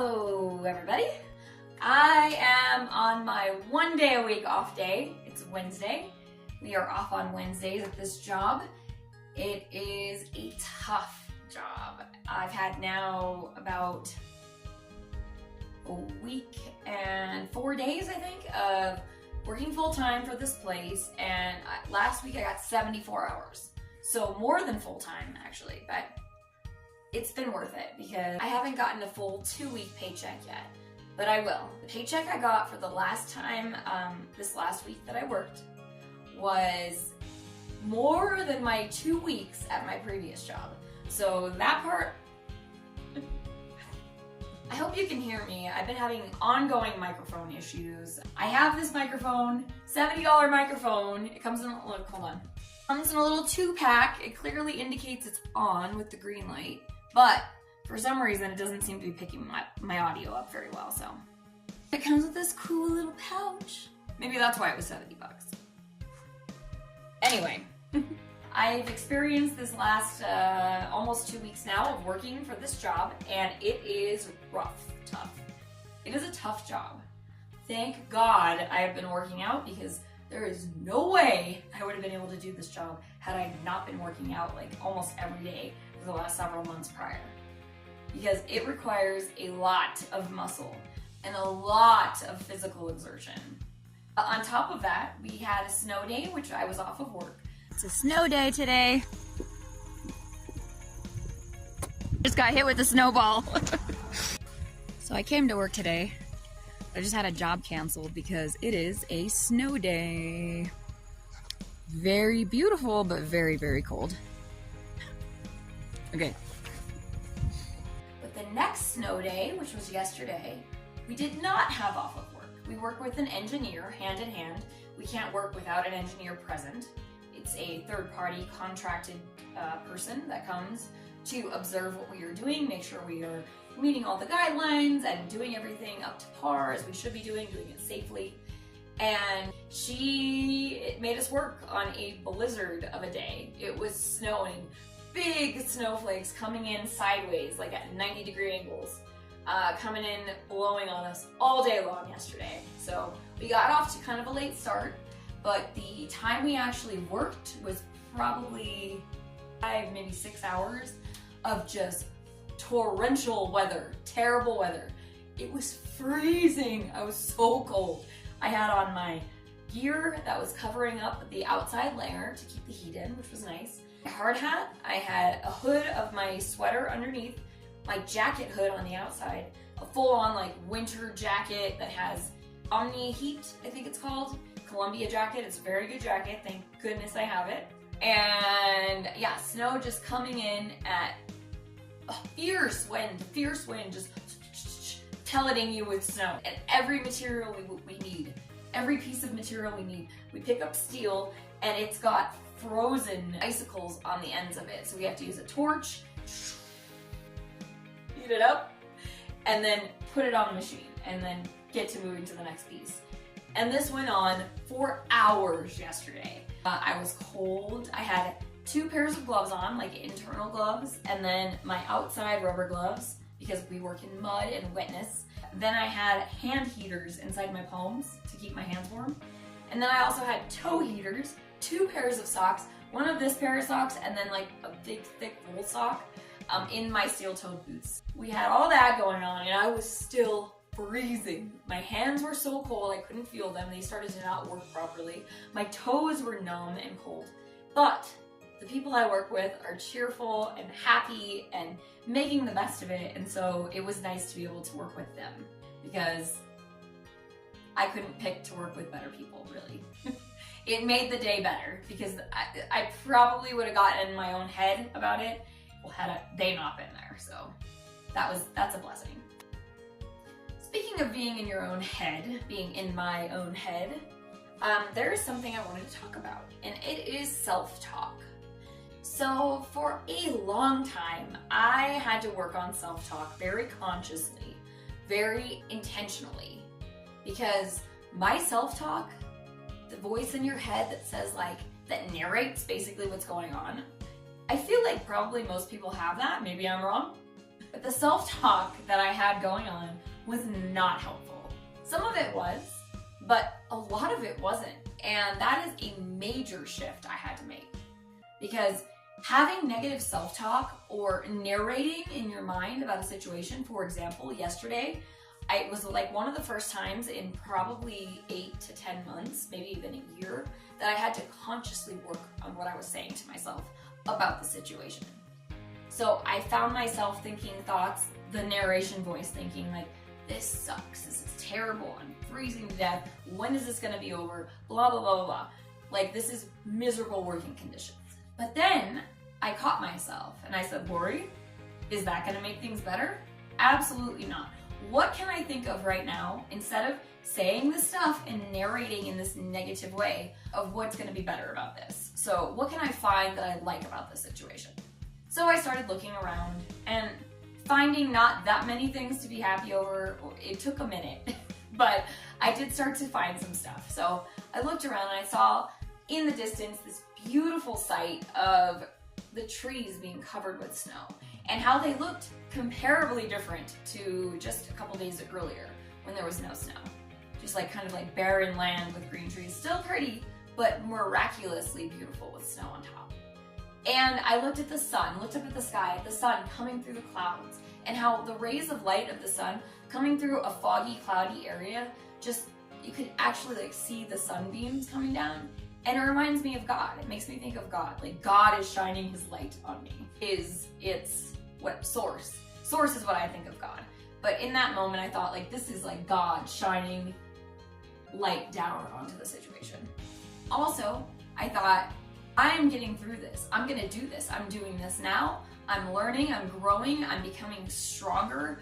Hello, everybody. I am on my 1 day a week off day. It's Wednesday. We are off on Wednesdays at this job. It is a tough job. I've had now about a week and 4 days, I think, of working full-time for this place, and last week I got 74 hours. So more than full-time, actually, but it's been worth it because I haven't gotten a full 2-week paycheck yet, but I will. The paycheck I got for the last time, this last week that I worked, was more than my 2 weeks at my previous job. So that part, I hope you can hear me. I've been having ongoing microphone issues. I have this microphone, $70 microphone. It comes in, look, hold on. It comes in a little 2-pack. It clearly indicates it's on with the green light, but for some reason it doesn't seem to be picking my audio up very well, so. It comes with this cool little pouch. Maybe that's why it was 70 bucks. Anyway, I've experienced this last almost 2 weeks now of working for this job, and it is rough, tough. It is a tough job. Thank God I have been working out, because there is no way I would have been able to do this job had I not been working out like almost every day for the last several months prior. Because it requires a lot of muscle and a lot of physical exertion. On top of that, we had a snow day, which I was off of work. It's a snow day today. Just got hit with a snowball. So I came to work today. I just had a job canceled because it is a snow day. Very beautiful, but very, very cold. Okay. But the next snow day, which was yesterday, we did not have off of work. We work with an engineer, hand in hand. We can't work without an engineer present. It's a third-party contracted person that comes to observe what we are doing, make sure we are meeting all the guidelines and doing everything up to par as we should be doing it safely. And she made us work on a blizzard of a day. It was snowing, big snowflakes coming in sideways, like at 90-degree angles, coming in, blowing on us all day long yesterday. So we got off to kind of a late start, but the time we actually worked was probably 5, maybe 6 hours of just torrential weather, terrible weather. It was freezing. I was so cold. I had on my gear that was covering up the outside layer to keep the heat in, which was nice. My hard hat, I had a hood of my sweater underneath, my jacket hood on the outside, a full-on like winter jacket that has Omni Heat, I think it's called, Columbia jacket. It's a very good jacket. Thank goodness I have it. And yeah, snow just coming in at a fierce wind, just pelleting you with snow. And every material we need, every piece of material we need, we pick up steel and it's got frozen icicles on the ends of it. So we have to use a torch, heat it up, and then put it on the machine and then get to moving to the next piece. And this went on for hours yesterday. I was cold. I had 2 pairs of gloves on, like internal gloves, and then my outside rubber gloves because we work in mud and wetness. Then I had hand heaters inside my palms to keep my hands warm. And then I also had toe heaters, 2 pairs of socks, one of this pair of socks, and then like a big thick wool sock in my steel-toed boots. We had all that going on and I was still freezing. My hands were so cold I couldn't feel them. They started to not work properly. My toes were numb and cold. But the people I work with are cheerful and happy and making the best of it, and so it was nice to be able to work with them because I couldn't pick to work with better people, really. It made the day better because I probably would have gotten in my own head about it had they not been there, so that's a blessing. Speaking of being in your own head, being in my own head, there is something I wanted to talk about, and it is self-talk. So for a long time, I had to work on self-talk very consciously, very intentionally, because my self-talk, the voice in your head that says that narrates basically what's going on, I feel like probably most people have that, maybe I'm wrong, But the self-talk that I had going on was not helpful. Some of it was, but a lot of it wasn't. And that is a major shift I had to make. Because having negative self-talk or narrating in your mind about a situation, for example, yesterday, it was like one of the first times in probably 8 to 10 months, maybe even a year, that I had to consciously work on what I was saying to myself about the situation. So I found myself thinking thoughts, the narration voice thinking like, this sucks, this is terrible, I'm freezing to death, when is this gonna be over, blah, blah, blah, blah, blah. Like, this is miserable working conditions. But then I caught myself and I said, Lori, is that gonna make things better? Absolutely not. What can I think of right now, instead of saying this stuff and narrating in this negative way, of what's gonna be better about this? So what can I find that I like about this situation? So I started looking around and finding not that many things to be happy over. It took a minute, but I did start to find some stuff. So I looked around and I saw in the distance this beautiful sight of the trees being covered with snow and how they looked comparably different to just a couple days earlier when there was no snow. Just like kind of like barren land with green trees, still pretty, but miraculously beautiful with snow on top. And I looked at the sun, looked up at the sky, the sun coming through the clouds, and how the rays of light of the sun coming through a foggy, cloudy area, just, you could actually like see the sunbeams coming down. And it reminds me of God. It makes me think of God. Like, God is shining his light on me. It's what source. Source is what I think of God. But in that moment, I thought, like, this is like God shining light down onto the situation. Also, I thought, I am getting through this. I'm gonna do this. I'm doing this now. I'm learning, I'm growing, I'm becoming stronger.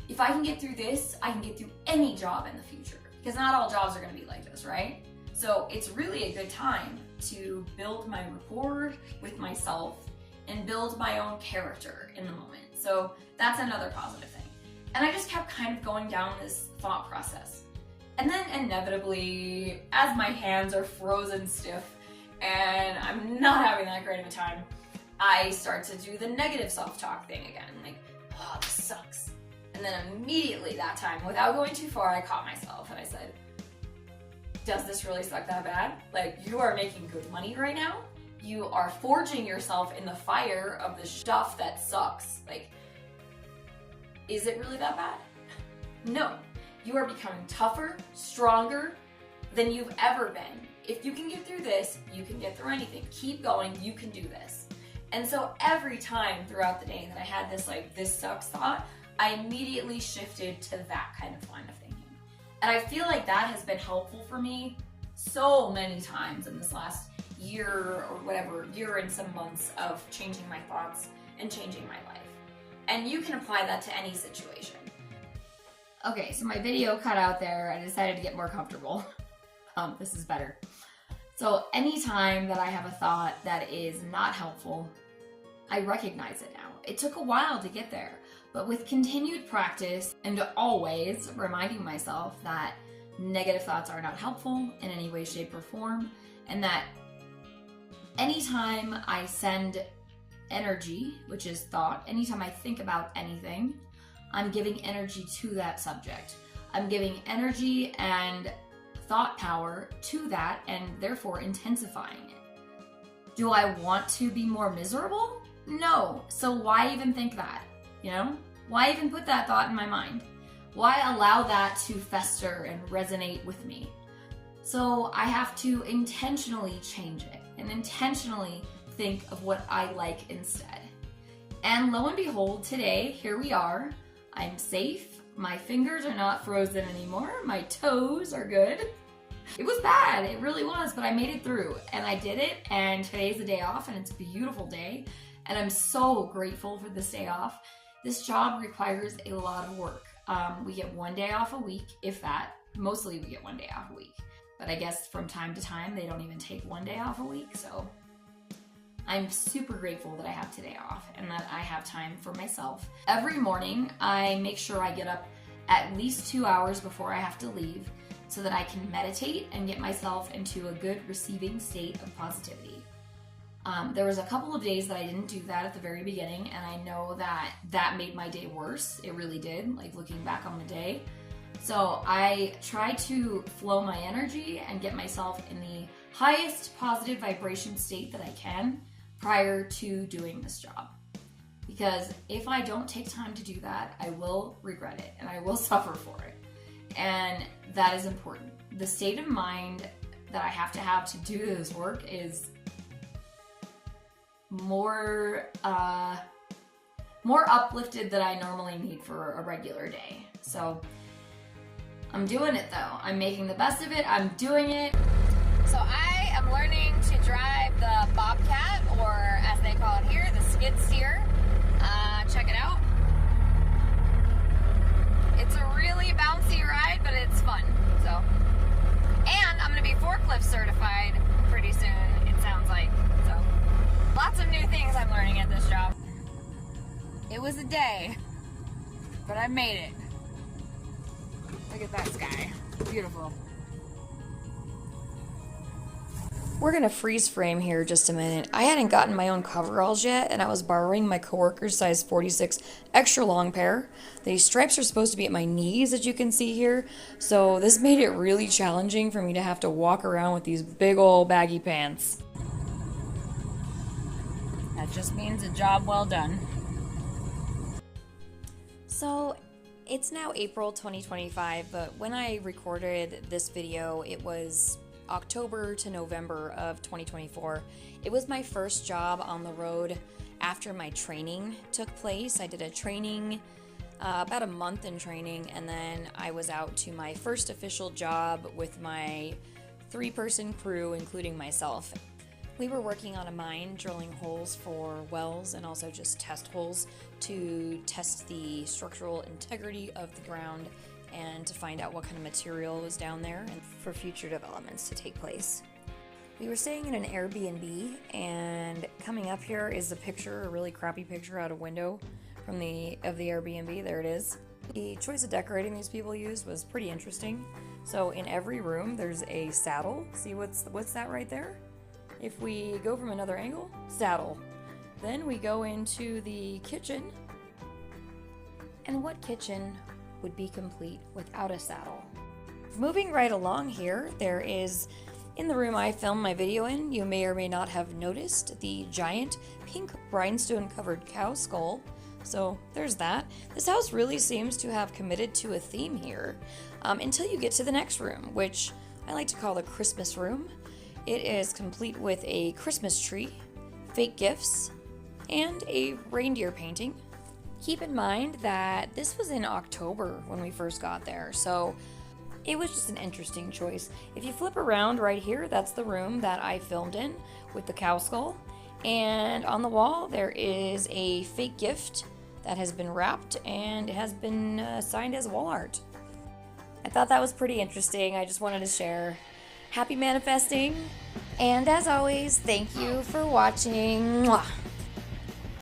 If I can get through this, I can get through any job in the future. Because not all jobs are gonna be like this, right? So it's really a good time to build my rapport with myself and build my own character in the moment. So that's another positive thing. And I just kept kind of going down this thought process. And then inevitably, as my hands are frozen stiff and I'm not having that great of a time, I start to do the negative self-talk thing again. Like, oh, this sucks. And then immediately that time, without going too far, I caught myself and I said, does this really suck that bad? Like, you are making good money right now. You are forging yourself in the fire of the stuff that sucks. Like, is it really that bad? No. You are becoming tougher, stronger than you've ever been. If you can get through this, you can get through anything. Keep going, you can do this. And so every time throughout the day that I had this like, this sucks thought, I immediately shifted to that kind of line of thinking. And I feel like that has been helpful for me so many times in this last year or whatever, year and some months of changing my thoughts and changing my life. And you can apply that to any situation. Okay, so my video cut out there. I decided to get more comfortable. This is better. So anytime that I have a thought that is not helpful, I recognize it now. It took a while to get there, but with continued practice and always reminding myself that negative thoughts are not helpful in any way, shape, or form, and that anytime I send energy, which is thought, anytime I think about anything, I'm giving energy to that subject. I'm giving energy and thought power to that and therefore intensifying it. Do I want to be more miserable? No. So why even think that? You know? Why even put that thought in my mind? Why allow that to fester and resonate with me? So I have to intentionally change it and intentionally think of what I like instead. And lo and behold, today, here we are. I'm safe. My fingers are not frozen anymore. My toes are good. It was bad, it really was, but I made it through and I did it, and today's the day off and it's a beautiful day and I'm so grateful for this day off. This job requires a lot of work. We get one day off a week, if that. Mostly we get one day off a week, but I guess from time to time they don't even take one day off a week, so I'm super grateful that I have today off and that I have time for myself. Every morning I make sure I get up at least 2 hours before I have to leave so that I can meditate and get myself into a good receiving state of positivity. There was a couple of days that I didn't do that at the very beginning, and I know that that made my day worse. It really did, like looking back on the day. So I try to flow my energy and get myself in the highest positive vibration state that I can prior to doing this job. Because if I don't take time to do that, I will regret it and I will suffer for it. And that is important. The state of mind that I have to do this work is more uplifted than I normally need for a regular day. So I'm doing it though. I'm making the best of it. I'm doing it. So I am learning to drive the Bobcat, or as they call it here, the skid steer. Check it out. It's a really bouncy ride, but it's fun. So, and I'm gonna be forklift certified pretty soon, it sounds like. So, lots of new things I'm learning at this job. It was a day, but I made it. Look at that sky. Beautiful. We're gonna freeze frame here just a minute. I hadn't gotten my own coveralls yet, and I was borrowing my coworker's size 46 extra long pair. The stripes are supposed to be at my knees, as you can see here, so this made it really challenging for me to have to walk around with these big old baggy pants. That just means a job well done. So, it's now April 2025, but when I recorded this video, it was October to November of 2024. It was my first job on the road after my training took place. I did a training, about a month in training, and then I was out to my first official job with my 3-person crew, including myself. We were working on a mine, drilling holes for wells and also just test holes to test the structural integrity of the ground and to find out what kind of material was down there and for future developments to take place. We were staying in an Airbnb, and coming up here is a picture, a really crappy picture out a window from the Airbnb. There it is. The choice of decorating these people used was pretty interesting. So in every room there's a saddle. See what's that right there? If we go from another angle, saddle. Then we go into the kitchen. And what kitchen would be complete without a saddle? Moving right along here, there is, in the room I filmed my video in, you may or may not have noticed the giant pink rhinestone covered cow skull. So there's that. This house really seems to have committed to a theme here, until you get to the next room, which I like to call the Christmas room. It is complete with a Christmas tree, fake gifts, and a reindeer painting. Keep in mind that this was in October when we first got there, so it was just an interesting choice. If you flip around right here, that's the room that I filmed in with the cow skull. And on the wall, there is a fake gift that has been wrapped, and it has been signed as wall art. I thought that was pretty interesting. I just wanted to share. Happy manifesting, and as always, thank you for watching. Mwah.